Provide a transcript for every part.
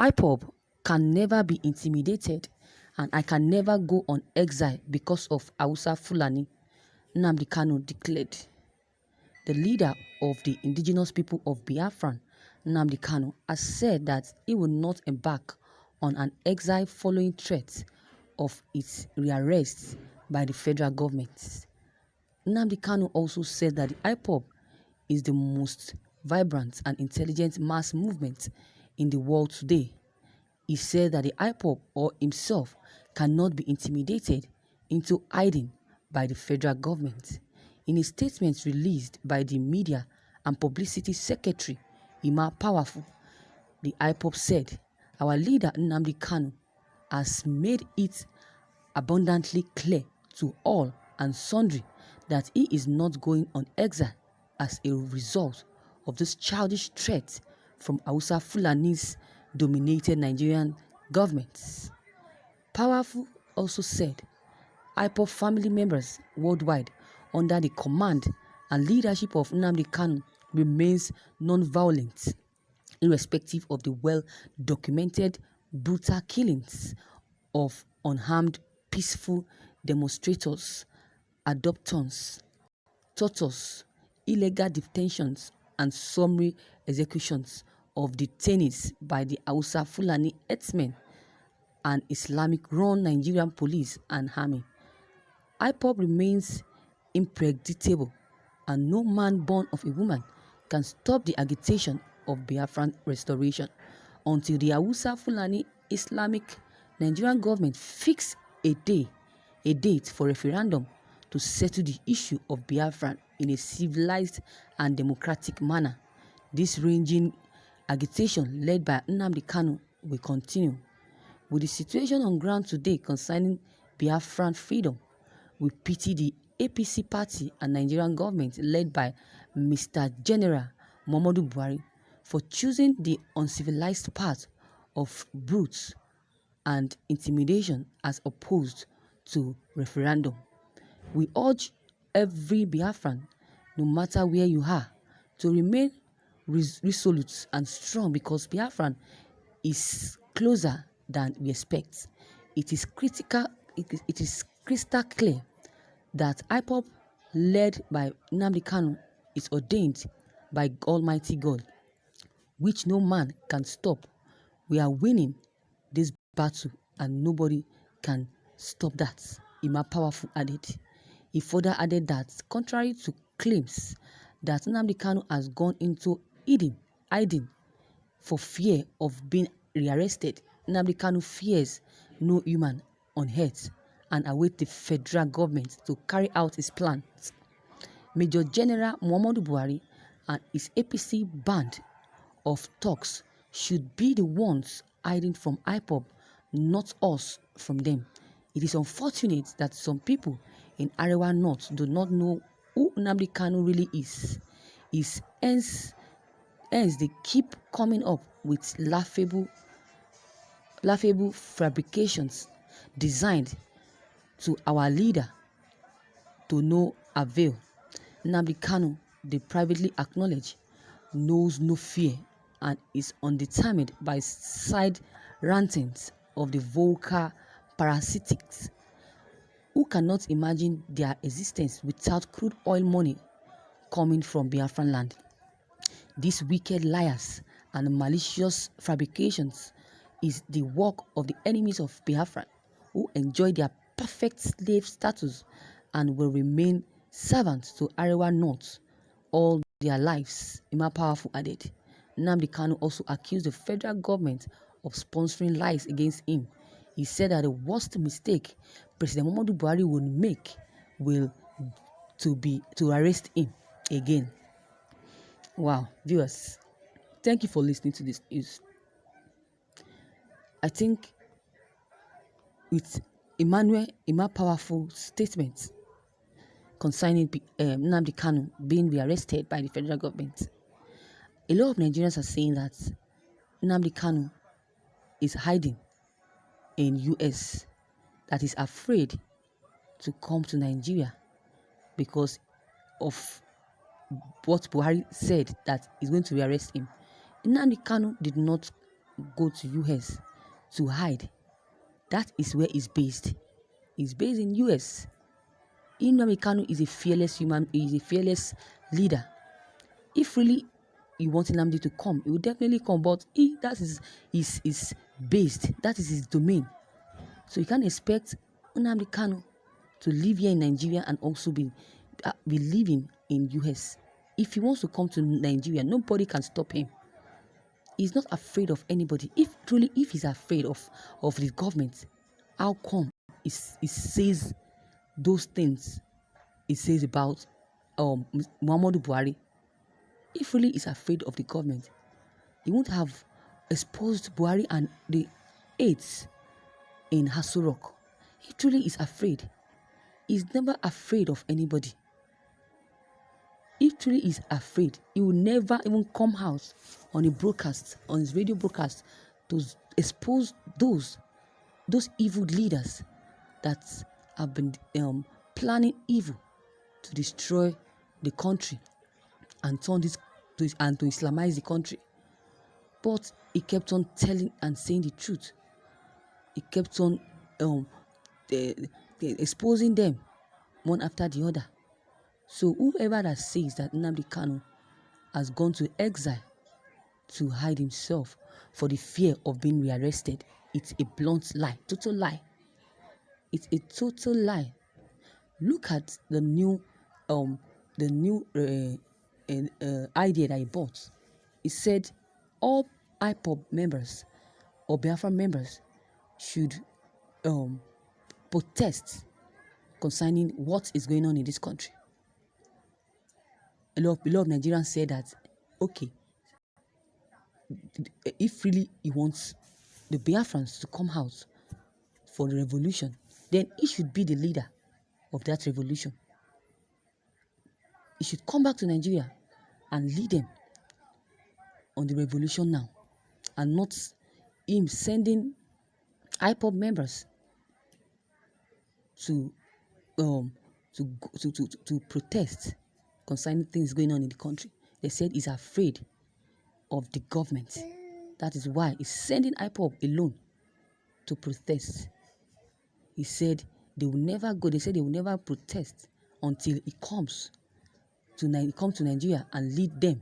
Ipob can never be intimidated, and I can never go on exile because of Hausa Fulani, Nnamdi KANU declared. The leader of the indigenous people of Biafra, Nnamdi KANU, has said that he will not embark on an exile following threats of its rearrest by the federal government. Nnamdi KANU also said that the Ipob is the most vibrant and intelligent mass movement in the world today. He said that the Ipob or himself cannot be intimidated into hiding by the federal government. In a statement released by the Media and Publicity Secretary, Ima Powerful, the Ipob said, "Our leader Nnamdi KANU has made it abundantly clear to all and sundry that he is not going on exile as a result of this childish threat from Hausa Fulani's dominated Nigerian governments." Powerful also said Ipob family members worldwide under the command and leadership of Nnamdi KANU remains non-violent, irrespective of the well-documented brutal killings of unarmed peaceful demonstrators, abductions, tortures, illegal detentions, and summary executions of detainees by the Hausa Fulani herdsmen and Islamic-run Nigerian police and army. Ipob remains unpredictable, and no man born of a woman can stop the agitation of Biafran restoration until the Hausa Fulani Islamic Nigerian government fix a date for referendum to settle the issue of Biafran in a civilized and democratic manner. This ranging agitation led by Nnamdi KANU will continue. With the situation on ground today concerning Biafran freedom, we pity the APC party and Nigerian government led by Mr. General Muhammadu Buhari for choosing the uncivilized path of brute and intimidation as opposed to referendum. We urge every Biafran, no matter where you are, to remain resolute and strong because Biafran is closer than we expect. It is critical. It is crystal clear that Ipob, led by Nnamdi KANU, is ordained by Almighty God, which no man can stop. We are winning this battle, and nobody can stop that, Ima Powerful added. He further added that, contrary to claims that Nnamdi KANU has gone into hiding for fear of being rearrested, Nnamdi KANU fears no human on earth and awaits the federal government to carry out his plans. Major General Muhammadu Buhari and his APC band of thugs should be the ones hiding from Ipob, not us from them. It is unfortunate that some people in Arewa North do not know who Nnamdi KANU really is. Hence they keep coming up with laughable fabrications designed to our leader to no avail. Nnamdi KANU, they privately acknowledge, knows no fear and is undetermined by side rantings of the vocal parasitics who cannot imagine their existence without crude oil money coming from Biafran land. These wicked liars and malicious fabrications is the work of the enemies of Biafra, who enjoy their perfect slave status and will remain servants to Arewa North all their lives, Ima Powerful added. Nnamdi KANU also accused the federal government of sponsoring lies against him. He said that the worst mistake President Muhammadu Buhari would make will to arrest him again. Wow, viewers, thank you for listening to this news. I think with Ima Powerful statement concerning Nnamdi KANU being rearrested by the federal government, a lot of Nigerians are saying that Nnamdi KANU is hiding in US, that is afraid to come to Nigeria because of what Buhari said that is going to rearrest him. Nnamdi KANU did not go to US to hide. That is where it's based. It's based in US. Nnamdi Kanu is a fearless leader. If really you want Nnamdi to come, he will definitely come, but that is based, that is his domain. So you can't expect Nnamdi Kanu to live here in Nigeria and also be living in US. If he wants to come to Nigeria, nobody can stop him. He's not afraid of anybody. If he's afraid of the government, how come he says those things he says about Muhammadu Buhari? If really he's afraid of the government, he won't have exposed Buhari and the aides in Hasurok. He truly is afraid. He's never afraid of anybody. If truly is afraid, he will never even come out on a broadcast, on his radio broadcast, to expose those evil leaders that have been planning evil to destroy the country and to Islamize the country. But he kept on telling and saying the truth. He kept on exposing them one after the other. So whoever that says that Nnamdi Kanu has gone to exile to hide himself for the fear of being rearrested, it's a blunt lie, total lie. It's a total lie. Look at the new idea that he bought. He said all Ipob members or Biafra members should protest concerning what is going on in this country. A lot of Nigerians said that, okay, if really he wants the Biafrans to come out for the revolution, then he should be the leader of that revolution. He should come back to Nigeria and lead them on the revolution now, and not him sending Ipob members to protest concerning things going on in the country. They said he's afraid of the government. That is why he's sending Ipob alone to protest. He said they will never go. They said they will never protest until he comes to Nigeria and lead them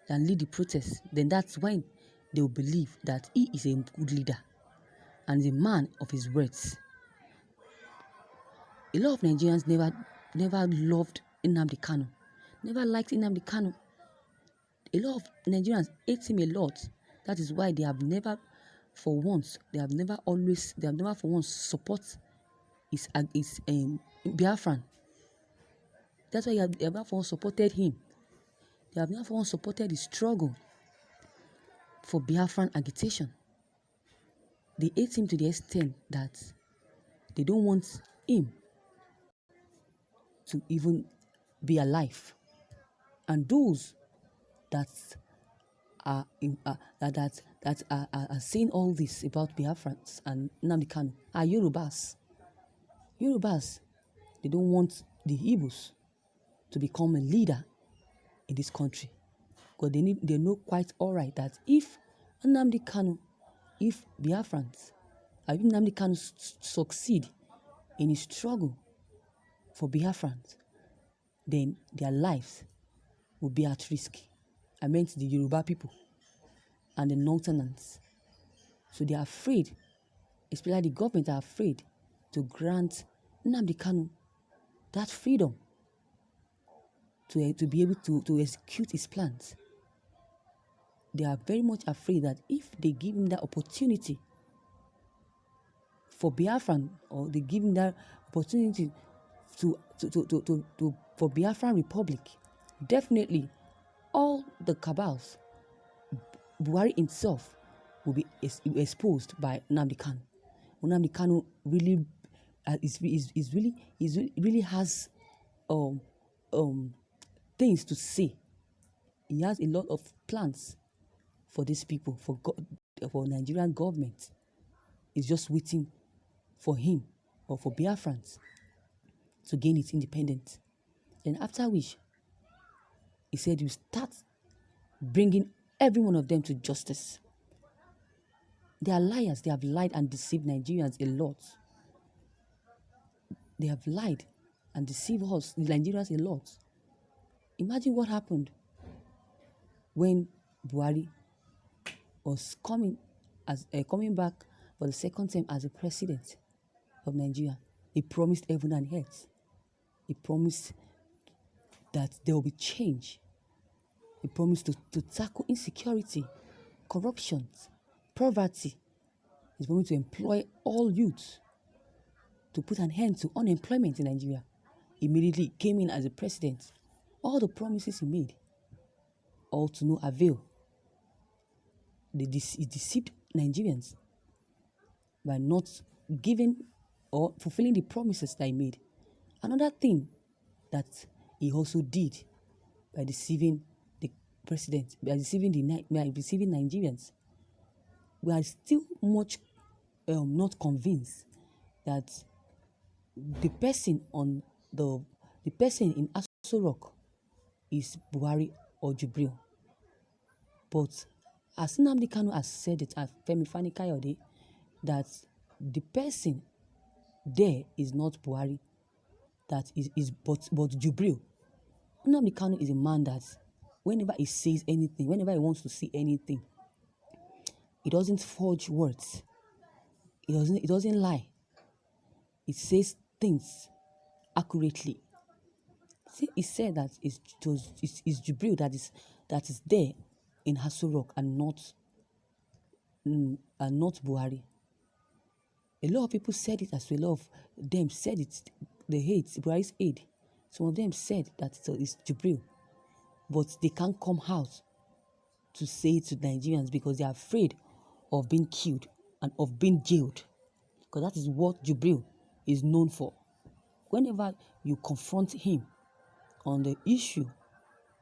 and lead the protest. Then that's when they will believe that he is a good leader and a man of his words. A lot of Nigerians never loved Nnamdi Kanu, never liked Nnamdi Kanu. A lot of Nigerians hate him a lot. That is why they have never for once support his Biafran. That's why they have never for once supported him. They have never for once supported the struggle for Biafran agitation. They hate him to the extent that they don't want him to even be alive. And those that are saying all this about Biafrans and Nnamdi Kanu are Yorubas. Yorubas, they don't want the Igbos to become a leader in this country, because they know quite all right that if Nnamdi Kanu, if Biafrans, if Nnamdi Kanu succeed in his struggle for Biafrans, then their lives will be at risk. I meant the Yoruba people and the Northerners. So they are afraid, especially the government are afraid to grant Nnamdi Kanu that freedom to be able to execute his plans. They are very much afraid that if they give him that opportunity for Biafran, or they give him that opportunity for Biafran Republic, definitely all the cabals, Buhari himself, will be exposed by Nnamdi Kanu. Nnamdi Kanu really really has things to say. He has a lot of plans for these people, for Nigerian government. It's just waiting for him or for Biafrans to gain its independence. Then after which, he said you start bringing every one of them to justice. They are liars. They have lied and deceived Nigerians a lot. They have lied and deceived us, the Nigerians, a lot. Imagine what happened when Buhari was coming back for the second time as a president of Nigeria. He promised heaven and earth. He promised that there will be change. He promised to tackle insecurity, corruption, poverty. He's going to employ all youths to put an end to unemployment in Nigeria. Immediately came in as a president. All the promises he made, all to no avail. He deceived Nigerians by not giving or fulfilling the promises that he made. Another thing that he also did by deceiving the president, by deceiving Nigerians, we are still much not convinced that the person in Aso Rock is Buhari or Jubril. But as Nnamdi Kanu has said it, as Femi Fani-Kayode, that the person there is not Buhari, that is but Jubril. Nnamdi Kanu is a man that whenever he says anything, whenever he wants to say anything, he doesn't forge words. He doesn't lie. He says things accurately. See, he said that it's Jubril that is there in Aso Rock and not Buhari. A lot of people said it as well. A lot of them said it. They hate Buhari's aid. Some of them said that it's Jubril, but they can't come out to say it to Nigerians because they are afraid of being killed and of being jailed, because that is what Jubril is known for. Whenever you confront him on the issue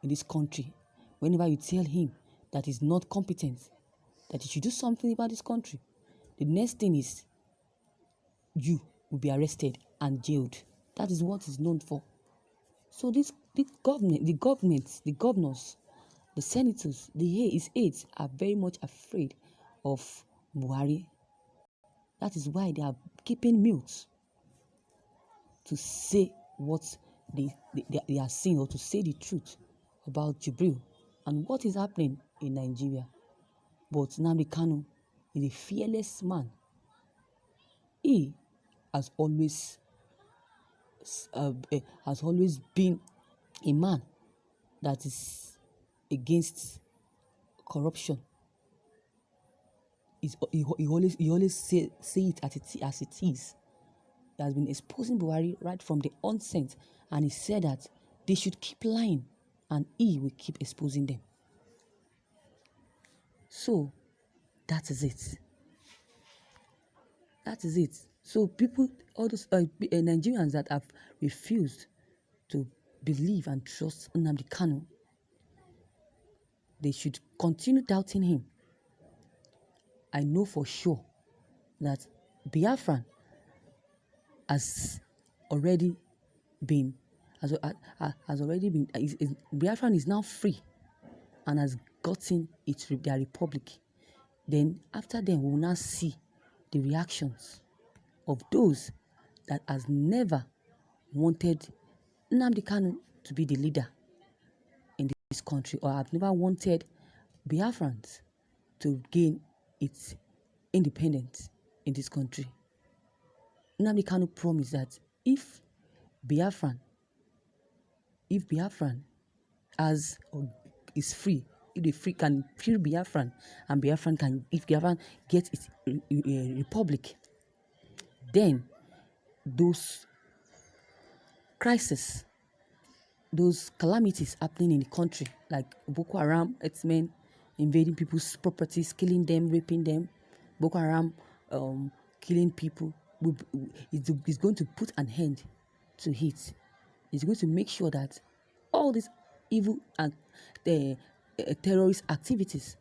in this country, whenever you tell him that he's not competent, that he should do something about this country, the next thing is you will be arrested and jailed. That is what he's known for. So the governors, the senators, his aides are very much afraid of Buhari. That is why they are keeping mute to say what they are seeing, or to say the truth about Jubril and what is happening in Nigeria. But Nnamdi Kanu is a fearless man. He has always been a man that is against corruption. He always say it as it is. He has been exposing Buhari right from the onset, and he said that they should keep lying and he will keep exposing them. So that is it. So people, all those Nigerians that have refused to believe and trust Nnamdi Kanu, they should continue doubting him. I know for sure that Biafran has already been, Biafran is now free and has gotten their republic. Then after them, we will now see the reactions of those that has never wanted Nnamdi Kanu to be the leader in this country, or have never wanted Biafrans to gain its independence in this country. Nnamdi Kanu promised that if Biafran is free, if the free can free Biafran, and if Biafran gets its republic, then those crises, those calamities happening in the country, like Boko Haram, herdsmen invading people's properties, killing them, raping them, Boko Haram killing people, is going to put an end to it. It's going to make sure that all these evil and terrorist activities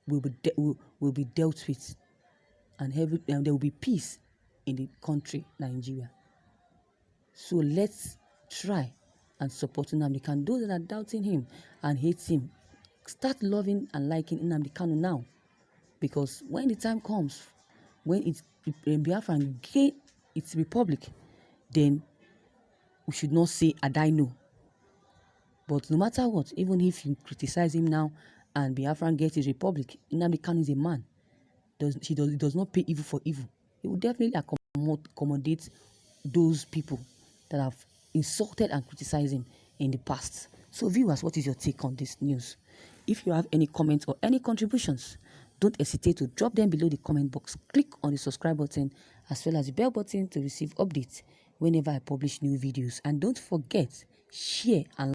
will be dealt with, and there will be peace in the country, Nigeria. So let's try and support Nnamdi Kanu. Those that are doubting him and hate him, start loving and liking Nnamdi Kanu now. Because when the time comes, when Biafra gain its republic, then we should not say Adaino. But no matter what, even if you criticize him now and Biafra gets his republic, Nnamdi Kanu is a man. He does not pay evil for evil. He will definitely accommodate those people that have insulted and criticized him in the past. So viewers, what is your take on this news? If you have any comments or any contributions, don't hesitate to drop them below the comment box. Click on the subscribe button as well as the bell button to receive updates whenever I publish new videos. And don't forget, share and